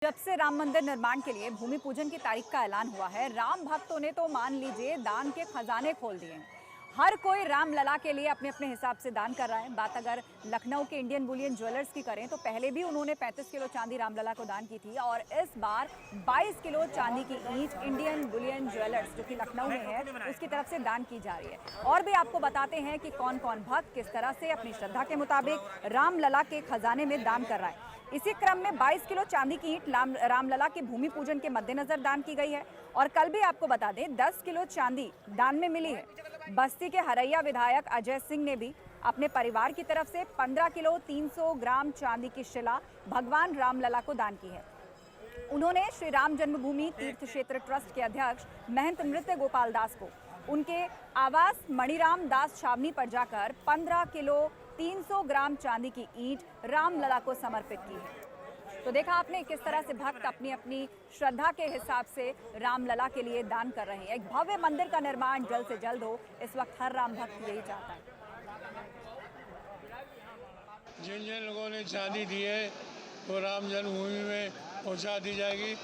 जब से राम मंदिर निर्माण के लिए भूमि पूजन की तारीख का ऐलान हुआ है, राम भक्तों ने तो मान लीजिए दान के खजाने खोल दिए हैं। हर कोई राम लला के लिए अपने अपने हिसाब से दान कर रहा है। बात अगर लखनऊ के इंडियन बुलियन ज्वेलर्स की करें तो पहले भी उन्होंने 35 किलो चांदी रामलला को दान की थी और इस बार 22 किलो चांदी की ईंट इंडियन बुलियन ज्वेलर्स जो कि लखनऊ में है उसकी तरफ से दान की जा रही है। और भी आपको बताते हैं कि कौन कौन भक्त किस तरह से अपनी श्रद्धा के मुताबिक रामलला के खजाने में दान कर रहा है। इसी क्रम में 22 किलो चांदी की ईंट रामलला के भूमि पूजन के मद्देनजर दान की गई है। और कल भी आपको बता दें 10 किलो चांदी दान में मिली है। बस्ती के हरैया विधायक अजय सिंह ने भी अपने परिवार की तरफ से 15 किलो 300 ग्राम चांदी की शिला भगवान रामलला को दान की है। उन्होंने श्री राम जन्मभूमि तीर्थ क्षेत्र ट्रस्ट के अध्यक्ष महंत नृत्य गोपाल दास को उनके आवास मणिराम दास छावनी पर जाकर 15 किलो 300 ग्राम चांदी की ईंट रामलला को समर्पित की है। तो देखा आपने किस तरह से भक्त अपनी अपनी श्रद्धा के हिसाब से रामलला के लिए दान कर रहे हैं। एक भव्य मंदिर का निर्माण जल्द से जल्द हो, इस वक्त हर राम भक्त यही चाहता है। जिन जिन लोगों ने चांदी दी है वो राम जन्मभूमि में पहुंचा दी जाएगी,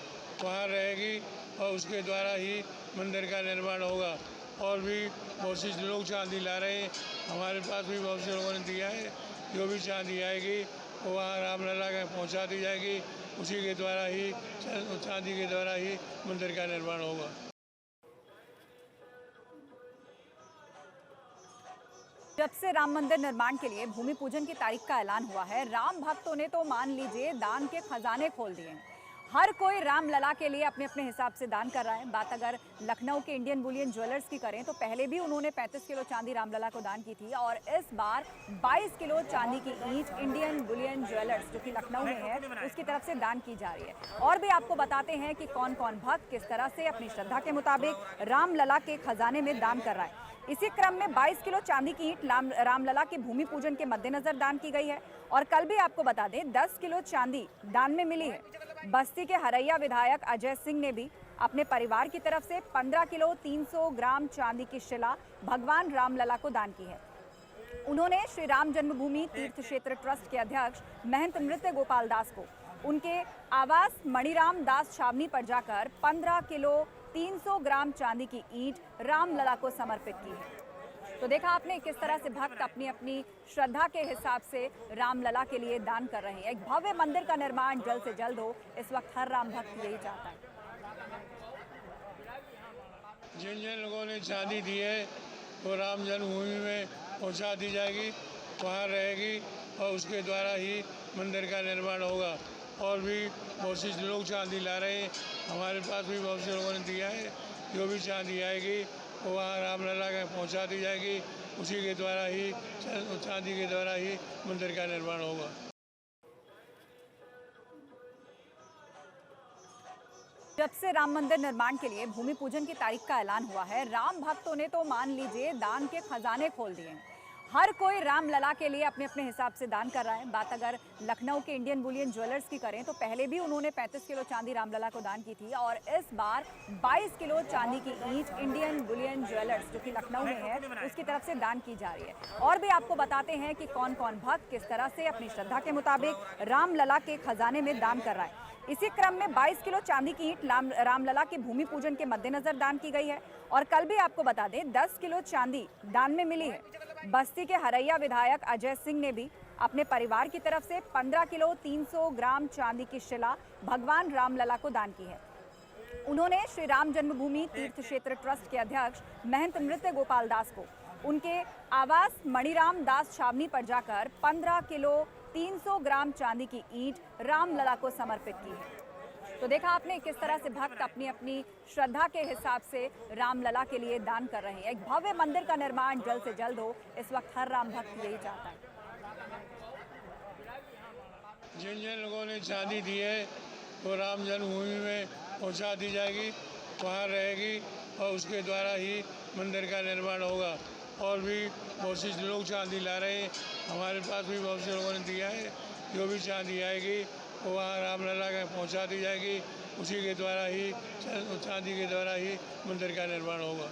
वहाँ रहेगी और उसके द्वारा ही मंदिर का निर्माण होगा। और भी बहुत से लोग चांदी ला रहे हैं, हमारे पास भी बहुत से लोगों ने दिया है। जो भी चांदी आएगी वो वहाँ रामलला के पहुँचा दी जाएगी, उसी के द्वारा ही चांदी के द्वारा ही मंदिर का निर्माण होगा। जब से राम मंदिर निर्माण के लिए भूमि पूजन की तारीख का ऐलान हुआ है, राम भक्तों ने तो मान लीजिए दान के खजाने खोल दिए हैं। हर कोई रामलला के लिए अपने अपने हिसाब से दान कर रहा है। बात अगर लखनऊ के इंडियन बुलियन ज्वेलर्स की करें तो पहले भी उन्होंने 35 किलो चांदी रामलला को दान की थी और इस बार 22 किलो चांदी की ईंट इंडियन बुलियन ज्वेलर्स जो कि लखनऊ में है उसकी तरफ से दान की जा रही है। और भी आपको बताते हैं कि कौन कौन भक्त किस तरह से अपनी श्रद्धा के मुताबिक रामलला के खजाने में दान कर रहा है। इसी क्रम में 22 किलो चांदी की ईंट रामलला के भूमि पूजन के मद्देनजर दान की गई है। और कल भी आपको बता दें 10 किलो चांदी दान में मिली है। बस्ती के हरैया विधायक अजय सिंह ने भी अपने परिवार की तरफ से 15 किलो 300 ग्राम चांदी की शिला भगवान रामलला को दान की है। उन्होंने श्री राम जन्मभूमि तीर्थ क्षेत्र ट्रस्ट के अध्यक्ष महंत नृत्य गोपाल दास को उनके आवास मणिराम दास छावनी पर जाकर 15 किलो 300 ग्राम चांदी की ईंट रामलला को समर्पित की है। तो देखा आपने किस तरह से भक्त अपनी अपनी श्रद्धा के हिसाब से रामलला के लिए दान कर रहे हैं। एक भव्य मंदिर का निर्माण जल्द से जल्द हो, इस वक्त हर राम भक्त यही चाहता है। जिन जिन लोगों ने चांदी दी है वो राम जन्मभूमि में पहुंचा दी जाएगी, वहाँ रहेगी और उसके द्वारा ही मंदिर का निर्माण होगा। और भी बहुत से लोग चांदी ला रहे हैं, हमारे पास भी बहुत से लोगों ने दिया है। जो भी चांदी आएगी वो वहाँ रामलला के पहुँचा दी जाएगी, उसी के द्वारा ही चांदी के द्वारा ही मंदिर का निर्माण होगा। जब से राम मंदिर निर्माण के लिए भूमि पूजन की तारीख का ऐलान हुआ है, राम भक्तों ने तो मान लीजिए दान के खजाने खोल दिए हैं। हर कोई रामलला के लिए अपने अपने हिसाब से दान कर रहा है। बात अगर लखनऊ के इंडियन बुलियन ज्वेलर्स की करें तो पहले भी उन्होंने 35 किलो चांदी रामलला को दान की थी और इस बार 22 किलो चांदी की ईंट इंडियन बुलियन ज्वेलर्स जो कि लखनऊ में है उसकी तरफ से दान की जा रही है। और भी आपको बताते हैं कि कौन कौन भक्त किस तरह से अपनी श्रद्धा के मुताबिक रामलला के खजाने में दान कर रहा है। इसी क्रम में 22 किलो चांदी की ईंट रामलला के भूमि पूजन के मद्देनजर दान की गई है। और कल भी आपको बता दें 10 किलो चांदी दान में मिली है। बस्ती के हरैया विधायक अजय सिंह ने भी अपने परिवार की तरफ से 15 किलो 300 ग्राम चांदी की शिला भगवान रामलला को दान की है। उन्होंने श्री राम जन्मभूमि तीर्थ क्षेत्र ट्रस्ट के अध्यक्ष महंत नृत्य गोपाल दास को उनके आवास मणिराम दास छावनी पर जाकर 15 किलो 300 ग्राम चांदी की ईंट रामलला को समर्पित की है। तो देखा आपने किस तरह से भक्त अपनी अपनी श्रद्धा के हिसाब से रामलला के लिए दान कर रहे हैं। एक भव्य मंदिर का निर्माण जल्द से जल्द हो, इस वक्त हर राम भक्त यही चाहता है। जिन जिन लोगों ने चांदी दी है वो राम जन्मभूमि में पहुंचा दी जाएगी, वहाँ रहेगी और उसके द्वारा ही मंदिर का निर्माण होगा। और भी बहुत से लोग चांदी ला रहे हैं, हमारे पास भी बहुत से लोगों ने दिया है। जो भी चांदी आएगी वो वहाँ रामलला के पहुँचा दी जाएगी, उसी के द्वारा ही चांदी के द्वारा ही मंदिर का निर्माण होगा।